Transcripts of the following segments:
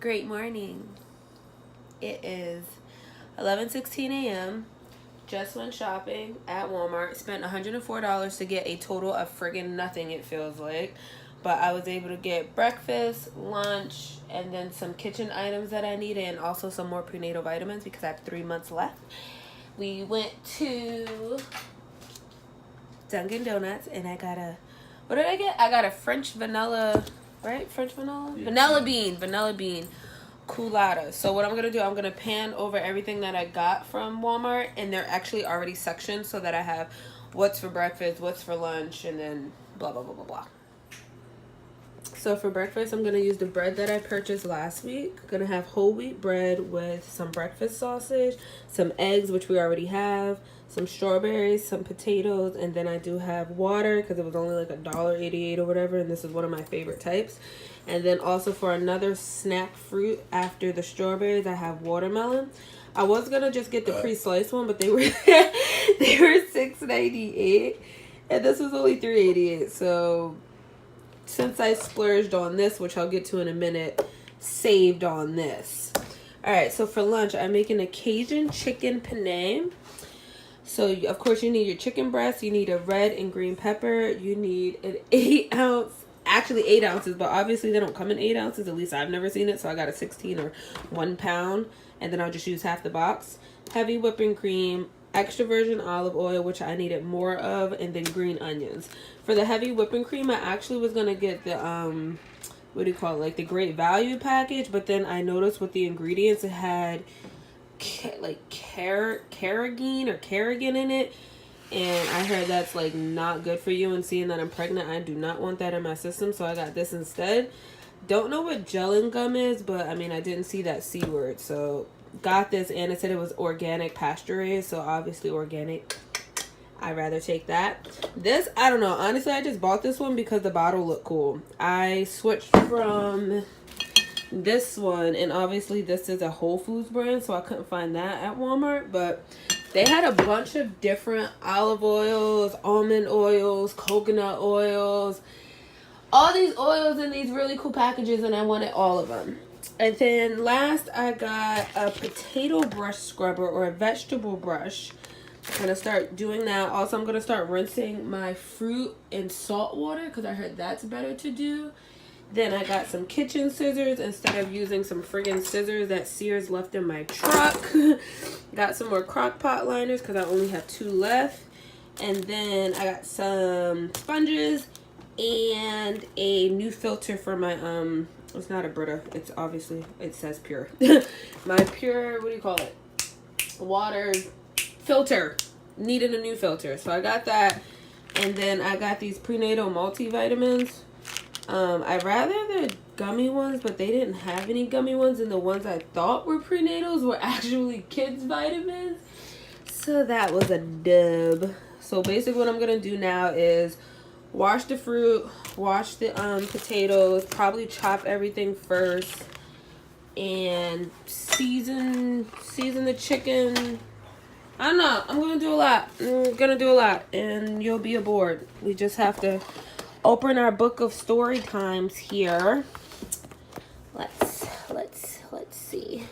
Great morning. It is 11:16 a.m. Just went shopping at Walmart. Spent $104 to get a total of friggin' nothing, it feels like. But I was able to get breakfast, lunch, and then some kitchen items that I needed, and also some more prenatal vitamins because I have 3 months left. We went to Dunkin' Donuts, and I got a... What did I get? I got a French vanilla... Right? French vanilla? Yeah. Vanilla bean. Coolada. So what I'm going to do, I'm going to pan over everything that I got from Walmart, and they're actually already sectioned so that I have what's for breakfast, what's for lunch, and then blah, blah, blah, blah, blah. So for breakfast, I'm going to use the bread that I purchased last week. I'm going to have whole wheat bread with some breakfast sausage, some eggs, which we already have, some strawberries, some potatoes, and then I do have water because it was only like $1.88 or whatever, and this is one of my favorite types. And then also for another snack fruit after the strawberries, I have watermelon. I was gonna just get the pre-sliced one, but they were $6.98, and this was only $3.88. So since I splurged on this, which I'll get to in a minute, saved on this. All right, so for lunch, I'm making a Cajun chicken penne. So, of course, you need your chicken breast. You need a red and green pepper. You need an 8-ounce, actually 8 ounces, but obviously they don't come in 8 ounces. At least I've never seen it. So I got a 16 or 1 pound. And then I'll just use half the box. Heavy whipping cream, extra virgin olive oil, which I needed more of, and then green onions. For the heavy whipping cream, I actually was going to get the, what do you call it? Like the Great Value package. But then I noticed with the ingredients, it had carrageen in it, and I heard that's like not good for you, and seeing that I'm pregnant, I do not want that in my system, so I got this instead. Don't know what gelling gum is, but I mean, I didn't see that C word, so got this, and it said it was organic pasture raised, so obviously organic. I'd rather take that. This, I don't know, honestly, I just bought this one because the bottle looked cool. I switched from this one, and obviously this is a Whole Foods brand, so I couldn't find that at Walmart, but they had a bunch of different olive oils, almond oils, coconut oils, all these oils in these really cool packages, and I wanted all of them. And then last, I got a potato brush scrubber, or a vegetable brush. I'm gonna start doing that. Also, I'm gonna start rinsing my fruit in salt water because I heard that's better to do. Then I got some kitchen scissors instead of using some friggin' scissors that Sears left in my truck. Got some more crock pot liners because I only have 2 left. And then I got some sponges and a new filter for my, it's not a Brita. It's obviously, it says pure. My pure, what do you call it? Water filter. Needed a new filter. So I got that. And then I got these prenatal multivitamins. I'd rather the gummy ones, but they didn't have any gummy ones, and the ones I thought were prenatals were actually kids vitamins. So that was a dub. So basically what I'm going to do now is wash the fruit, wash the potatoes, probably chop everything first, and season the chicken. I don't know. I'm going to do a lot. And you'll be aboard. We just have to open our book of story times here. Let's see.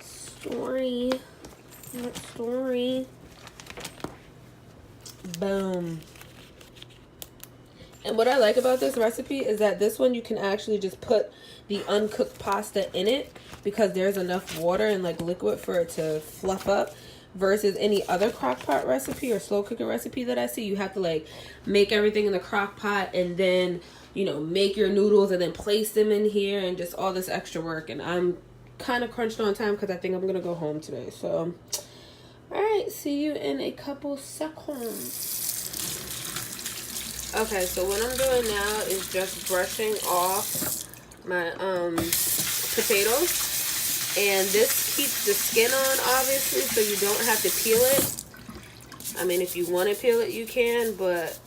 Story. Boom. And what I like about this recipe is that this one you can actually just put the uncooked pasta in it because there's enough water and like liquid for it to fluff up. Versus any other crock pot recipe or slow cooker recipe that I see, you have to like make everything in the crock pot and then, you know, make your noodles and then place them in here and just all this extra work. And I'm kind of crunched on time because I think I'm going to go home today. So, all right, see you in a couple seconds. Okay, so what I'm doing now is just brushing off my potatoes. And this keeps the skin on, obviously, so you don't have to peel it. I mean, if you want to peel it, you can, but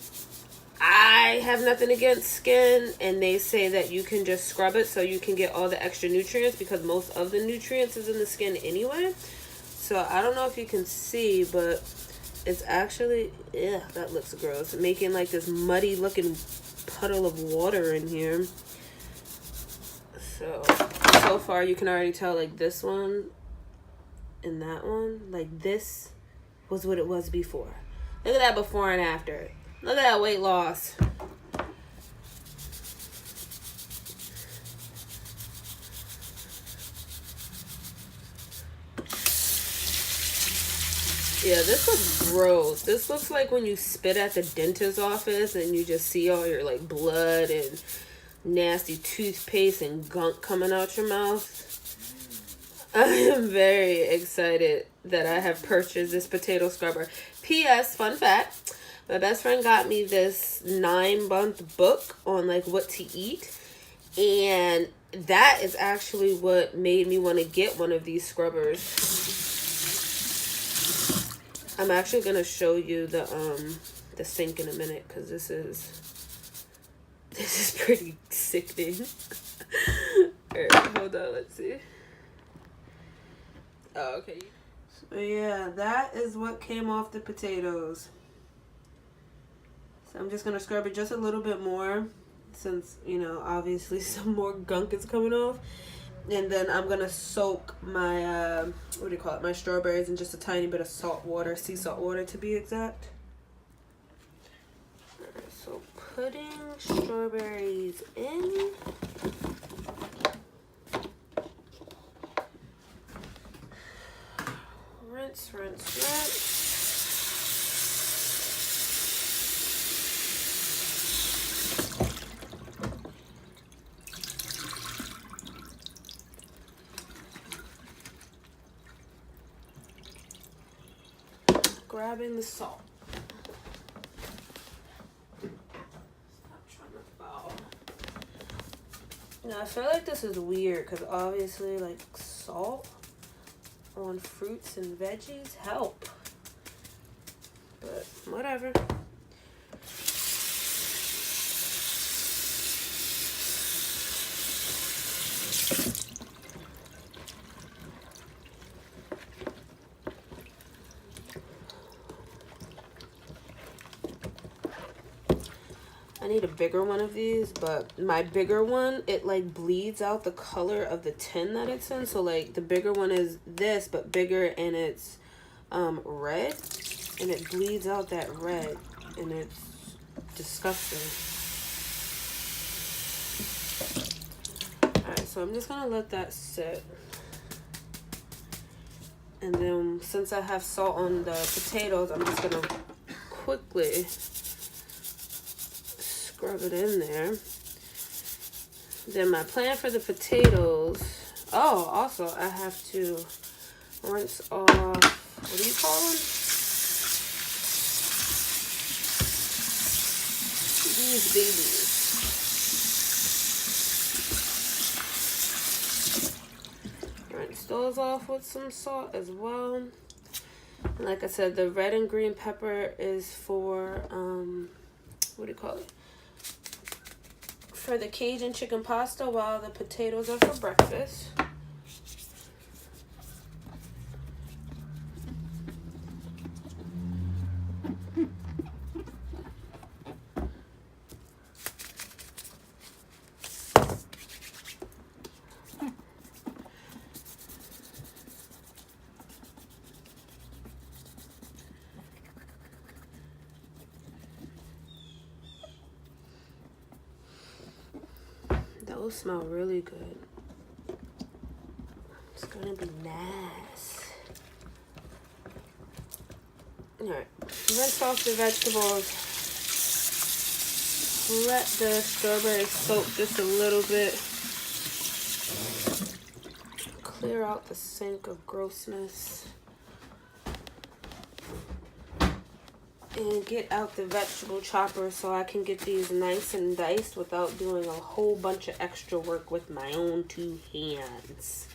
I have nothing against skin, and they say that you can just scrub it so you can get all the extra nutrients because most of the nutrients is in the skin anyway. So I don't know if you can see, but it's actually, yeah, that looks gross. Making like this muddy looking puddle of water in here. So far you can already tell, like, this one and that one, like, this was what it was before. Look at that before and after. Look at that weight loss. Yeah, this looks gross. This looks like when you spit at the dentist's office and you just see all your, like, blood and nasty toothpaste and gunk coming out your mouth. I am very excited that I have purchased this potato scrubber. P.S. Fun fact, my best friend got me this 9-month book on, like, what to eat. And that is actually what made me want to get one of these scrubbers. I'm actually going to show you the sink in a minute, because this is pretty sickening. Alright, hold on, let's see. Oh, okay. So yeah, that is what came off the potatoes. So I'm just gonna scrub it just a little bit more, since, you know, obviously some more gunk is coming off. And then I'm gonna soak my what do you call it, my strawberries in just a tiny bit of salt water, sea salt water to be exact. Alright, so putting strawberries in. Rinse, rinse, rinse. Grabbing the salt. Stop trying to fall. Now I feel like this is weird because obviously, like, salt on fruits and veggies help, but whatever. I need a bigger one of these, but my bigger one, it, like, bleeds out the color of the tin that it's in. So, like, the bigger one is this, but bigger, and it's red, and it bleeds out that red, and it's disgusting. Alright, so I'm just gonna let that sit. And then since I have salt on the potatoes, I'm just gonna quickly scrub it in there. Then my plan for the potatoes, oh, also I have to rinse off, what do you call them? These babies. Rinse those off with some salt as well. And like I said, the red and green pepper is for, what do you call it? For the Cajun chicken pasta, while the potatoes are for breakfast. Those smell really good. It's gonna be nice. Alright, rinse off the vegetables. Let the strawberries soak just a little bit. Clear out the sink of grossness. And get out the vegetable chopper so I can get these nice and diced without doing a whole bunch of extra work with my own 2 hands.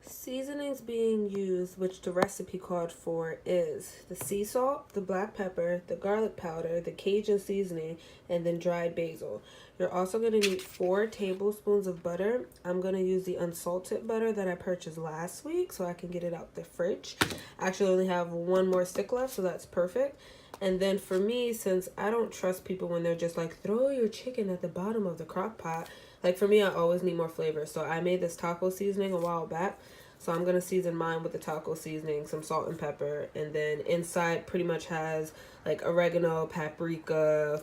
Seasonings being used, which the recipe called for, is the sea salt, the black pepper, the garlic powder, the Cajun seasoning, and then dried basil. You're also going to need 4 tablespoons of butter. I'm going to use the unsalted butter that I purchased last week so I can get it out the fridge. I actually only have 1 more stick left, so that's perfect. And then for me, since I don't trust people when they're just like, throw your chicken at the bottom of the crock pot, Like for me, I always need more flavor. So I made this taco seasoning a while back. So I'm going to season mine with the taco seasoning, some salt and pepper. And then inside pretty much has like oregano, paprika,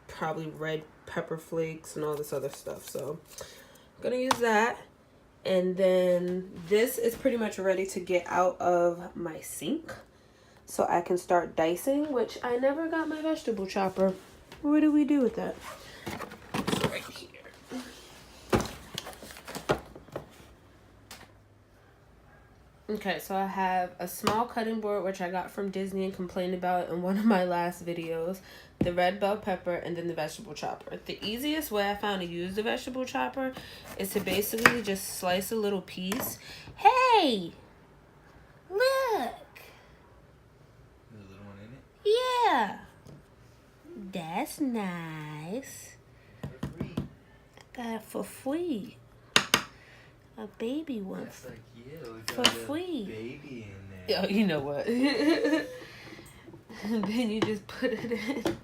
probably red pepper flakes and all this other stuff. So I'm going to use that. And then this is pretty much ready to get out of my sink. So I can start dicing, which I never got my vegetable chopper. What do we do with that? It's right here. Okay, so I have a small cutting board, which I got from Disney and complained about in one of my last videos. The red bell pepper, and then the vegetable chopper. The easiest way I found to use the vegetable chopper is to basically just slice a little piece. Hey! Look! There's a little one in it? Yeah! That's nice. For free. Got it for free. A baby one. That's like you. For free. Baby in there. Oh, you know what? And then you just put it in.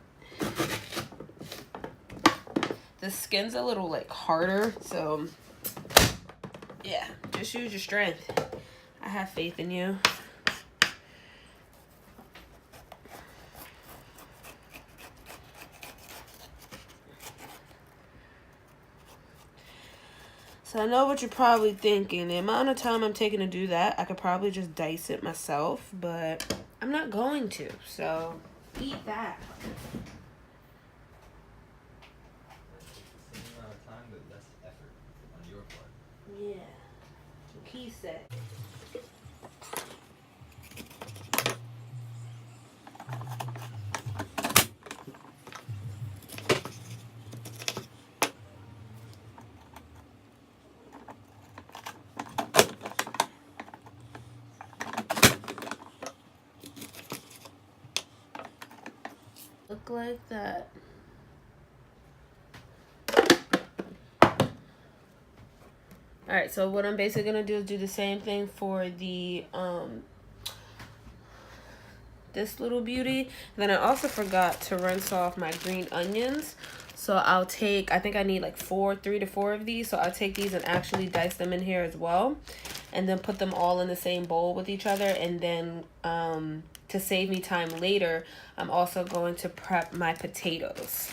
The skin's a little like harder, so yeah, just use your strength. I have faith in you. So I know what you're probably thinking. The amount of time I'm taking to do that, I could probably just dice it myself, but I'm not going to. So eat that. Same amount of time, but less effort on your part. Yeah. He said. Look like that. Alright, so what I'm basically going to do is do the same thing for the, this little beauty. And then I also forgot to rinse off my green onions. So I'll take, I think I need like 3 to 4 of these. So I'll take these and actually dice them in here as well. And then put them all in the same bowl with each other. And then, to save me time later, I'm also going to prep my potatoes.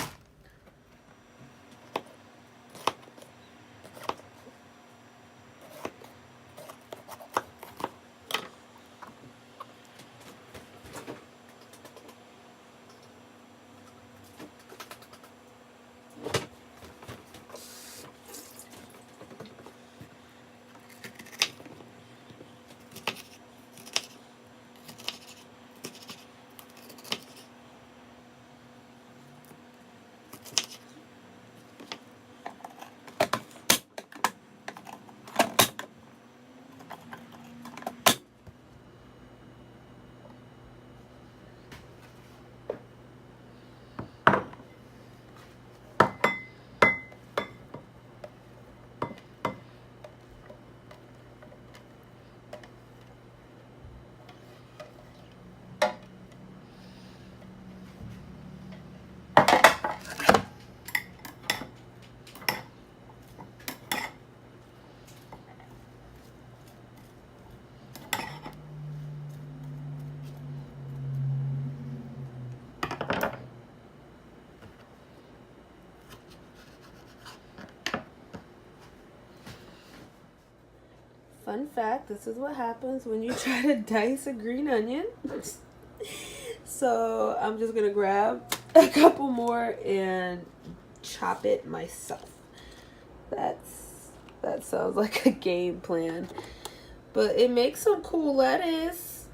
Fun fact, this is what happens when you try to dice a green onion. So I'm just gonna grab a couple more and chop it myself. That sounds like a game plan. But it makes some cool lettuce.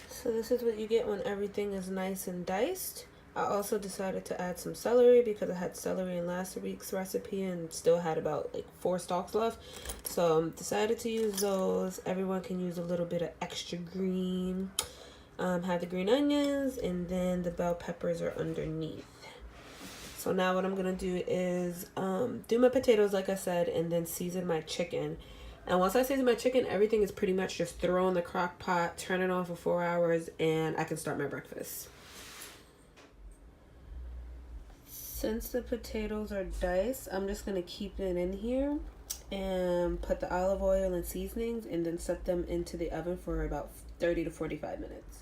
So this is what you get when everything is nice and diced. I also decided to add some celery because I had celery in last week's recipe and still had about like 4 stalks left. So decided to use those. Everyone can use a little bit of extra green. Have the green onions, and then the bell peppers are underneath. So now what I'm going to do is do my potatoes like I said, and then season my chicken. And once I season my chicken, everything is pretty much just throw in the crock pot, turn it on for 4 hours, and I can start my breakfast. Since the potatoes are diced, I'm just going to keep it in here and put the olive oil and seasonings and then set them into the oven for about 30 to 45 minutes.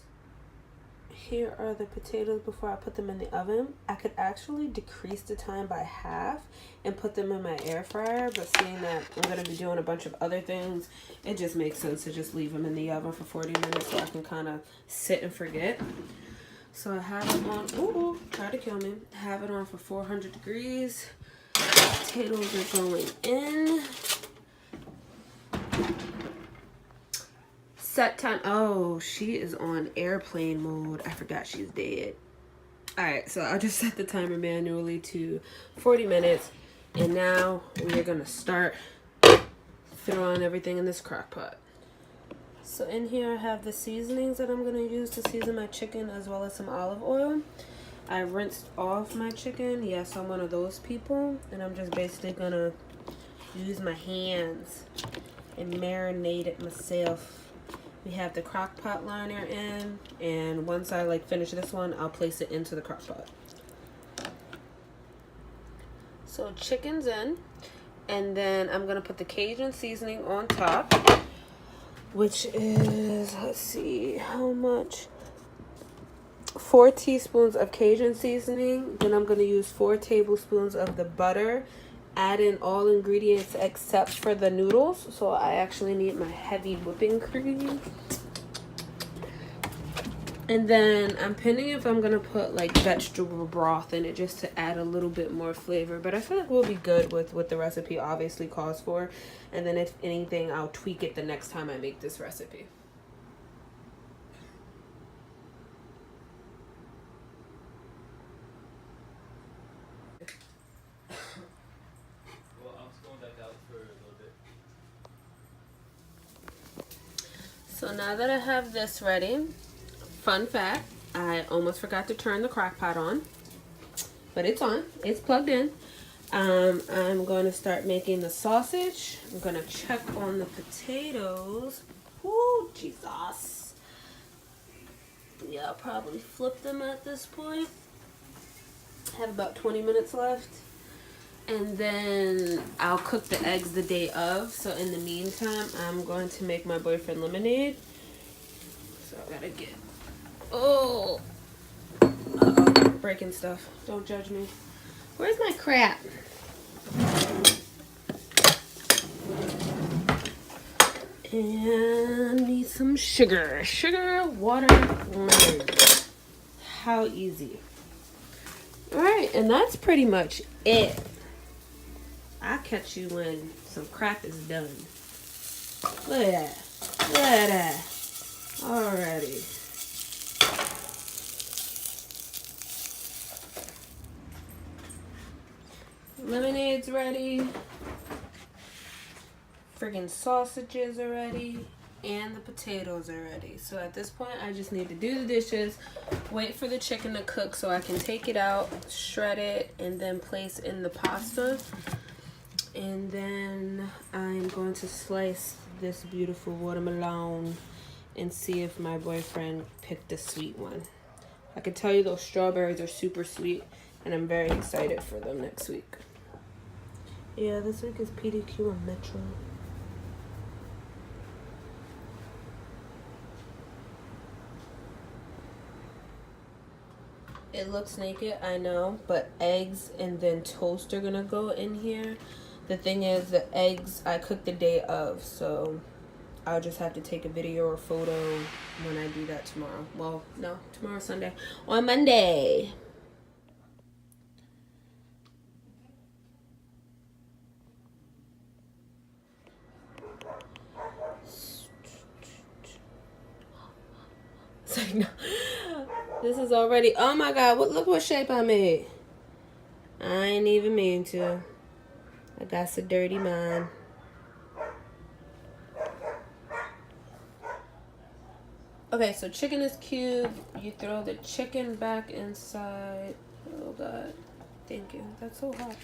Here are the potatoes before I put them in the oven. I could actually decrease the time by half and put them in my air fryer, but seeing that I'm going to be doing a bunch of other things, it just makes sense to just leave them in the oven for 40 minutes so I can kind of sit and forget. So I have it on, ooh, try to kill me. Have it on for 400 degrees. Potatoes are going in. Set time. Oh, she is on airplane mode. I forgot she's dead. Alright, so I'll just set the timer manually to 40 minutes. And now we're going to start throwing everything in this crock pot. So in here I have the seasonings that I'm going to use to season my chicken, as well as some olive oil. I rinsed off my chicken. Yes, I'm one of those people. And I'm just basically going to use my hands and marinate it myself. We have the crock pot liner in, and once I finish this one, I'll place it into the crock pot. So chicken's in, and then I'm gonna put the Cajun seasoning on top, which is, let's see, how much? 4 teaspoons of Cajun seasoning. Then I'm gonna use 4 tablespoons of the butter. Add in all ingredients except for the noodles, so I actually need my heavy whipping cream. And then I'm pending if I'm gonna put vegetable broth in it just to add a little bit more flavor, but I feel like we'll be good with what the recipe obviously calls for. And then if anything, I'll tweak it the next time I make this recipe. So now that I have this ready, fun fact, I almost forgot to turn the crock pot on, but it's on, it's plugged in. I'm going to start making the sausage. I'm going to check on the potatoes. Woo, Jesus. Yeah, I'll probably flip them at this point. I have about 20 minutes left. And then I'll cook the eggs the day of. So in the meantime, I'm going to make my boyfriend lemonade. So I gotta get... Oh! Uh-oh, breaking stuff. Don't judge me. Where's my crap? And need some sugar. Sugar, water, lemon. How easy. Alright, and that's pretty much it. I'll catch you when some crap is done. Look at that. Look at that. Alrighty. Lemonade's ready. Friggin' sausages are ready. And the potatoes are ready. So at this point, I just need to do the dishes, wait for the chicken to cook so I can take it out, shred it, and then place in the pasta. And then I'm going to slice this beautiful watermelon and see if my boyfriend picked a sweet one. I can tell you those strawberries are super sweet, and I'm very excited for them next week. Yeah, this week is PDQ and Metro. It looks naked, I know, but eggs and then toast are gonna go in here. The thing is, the eggs I cooked the day of, so I'll just have to take a video or photo when I do that tomorrow. Well, no, tomorrow's Sunday. On Monday. It's like, no. This is already, oh my God, look what shape I made. I ain't even mean to. I got so dirty mind. Okay, so chicken is cubed. You throw the chicken back inside. Oh God, thank you. That's so hot.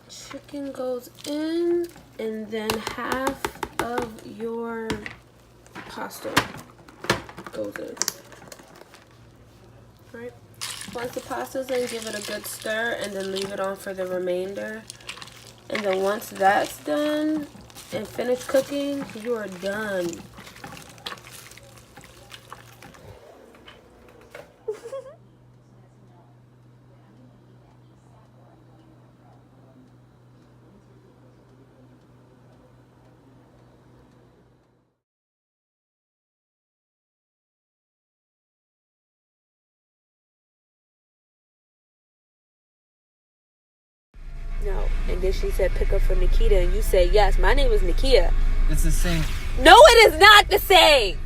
Chicken goes in, and then half of your pasta goes in. Right? Once the pasta's in, give it a good stir and then leave it on for the remainder. And then once that's done and finished cooking, you are done. No. And then she said, pick up for Nikita. And you said, yes, my name is Nikia. It's the same. No, it is not the same.